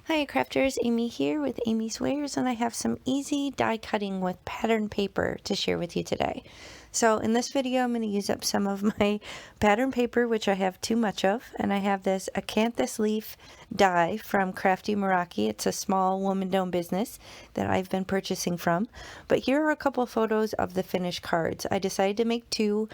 Hi crafters, Amy here with Amy's Wares, and I have some easy die cutting with pattern paper to share with you today. So in this video I'm going to use up some of my pattern paper, which I have too much of, and I have this acanthus leaf die from Crafty Meraki. It's a small woman-owned business that I've been purchasing from. But here are a couple of photos of the finished cards. I decided to make two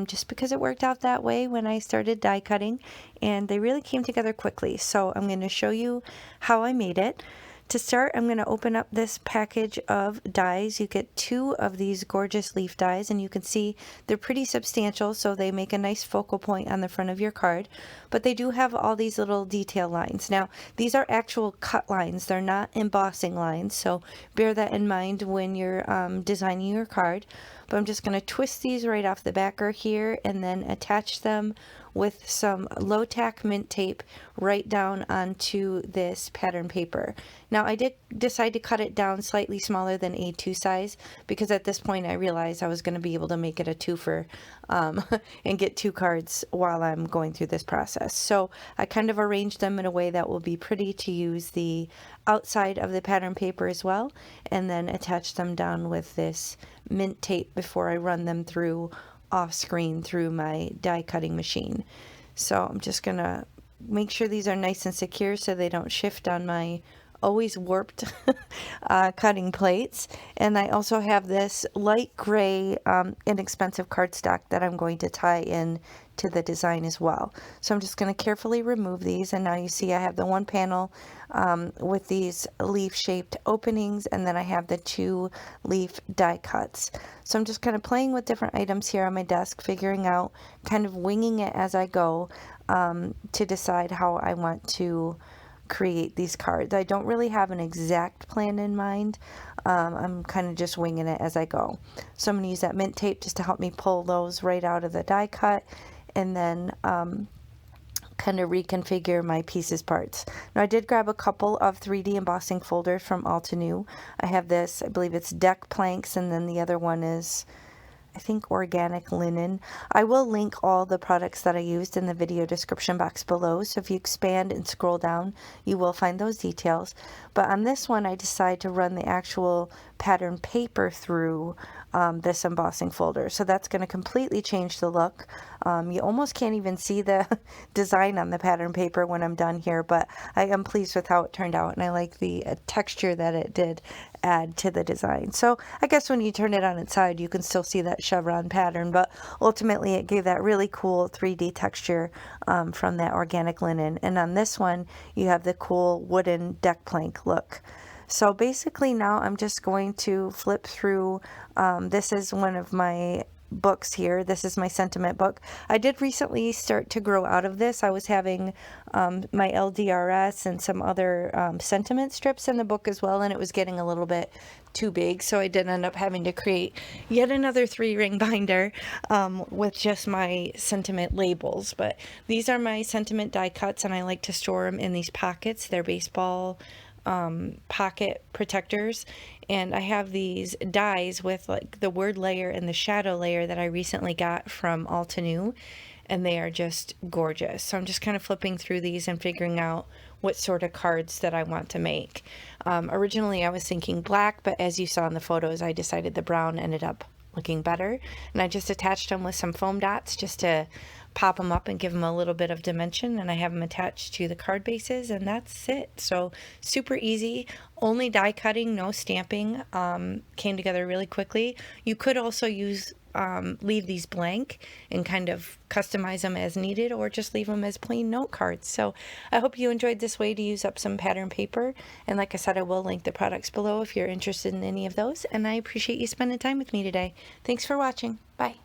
just because it worked out that way when I started die cutting, and they really came together quickly. So I'm going to show you how I made it. To start, I'm going to open up this package of dies. You get two of these gorgeous leaf dies, and you can see they're pretty substantial, so they make a nice focal point on the front of your card. But they do have all these little detail lines. Now, these are actual cut lines. They're not embossing lines, so bear that in mind when you're designing your card. But I'm just going to twist these right off the backer here and then attach them with some low tack mint tape right down onto this pattern paper. Now I did decide to cut it down slightly smaller than A2 size because at this point I realized I was going to be able to make it a twofer and get two cards while I'm going through this process. So I kind of arranged them in a way that will be pretty to use the outside of the pattern paper as well, and then attach them down with this mint tape before I run them through off screen through my die cutting machine. So I'm just gonna make sure these are nice and secure so they don't shift on my always warped cutting plates. And I also have this light gray inexpensive cardstock that I'm going to tie in to the design as well. So I'm just going to carefully remove these, and now you see I have the one panel with these leaf shaped openings, and then I have the two leaf die cuts. So I'm just kind of playing with different items here on my desk, figuring out, kind of winging it as I go to decide how I want to create these cards. I don't really have an exact plan in mind. I'm kind of just winging it as I go. So I'm going to use that mint tape just to help me pull those right out of the die cut, and then kind of reconfigure my pieces parts. Now I did grab a couple of 3D embossing folders from Altenew. I have this, I believe it's deck planks, and then the other one is, I think, organic linen. I will link all the products that I used in the video description box below, so if you expand and scroll down you will find those details. But on this one I decided to run the actual pattern paper through this embossing folder, so that's going to completely change the look. You almost can't even see the design on the pattern paper when I'm done here, but I am pleased with how it turned out, and I like the texture that it did add to the design. So I guess when you turn it on its side you can still see that chevron pattern, but ultimately it gave that really cool 3D texture from that organic linen. And on this one you have the cool wooden deck plank look. So basically now I'm just going to flip through. This is one of my books here. This is my sentiment book. I did recently start to grow out of this. I was having my LDRS and some other sentiment strips in the book as well, and it was getting a little bit too big, so I did end up having to create yet another 3-ring binder with just my sentiment labels. But these are my sentiment die cuts, and I like to store them in these pockets. They're baseball pocket protectors, and I have these dies with like the word layer and the shadow layer that I recently got from Altenew, and they are just gorgeous. So I'm just kind of flipping through these and figuring out what sort of cards that I want to make. Originally I was thinking black, but as you saw in the photos I decided the brown ended up looking better, and I just attached them with some foam dots just to pop them up and give them a little bit of dimension, and I have them attached to the card bases, and that's it. So super easy, only die cutting, no stamping. Came together really quickly. You could also use leave these blank and kind of customize them as needed, or just leave them as plain note cards. So I hope you enjoyed this way to use up some pattern paper, and like I said, I will link the products below if you're interested in any of those, and I appreciate you spending time with me today. Thanks for watching. Bye.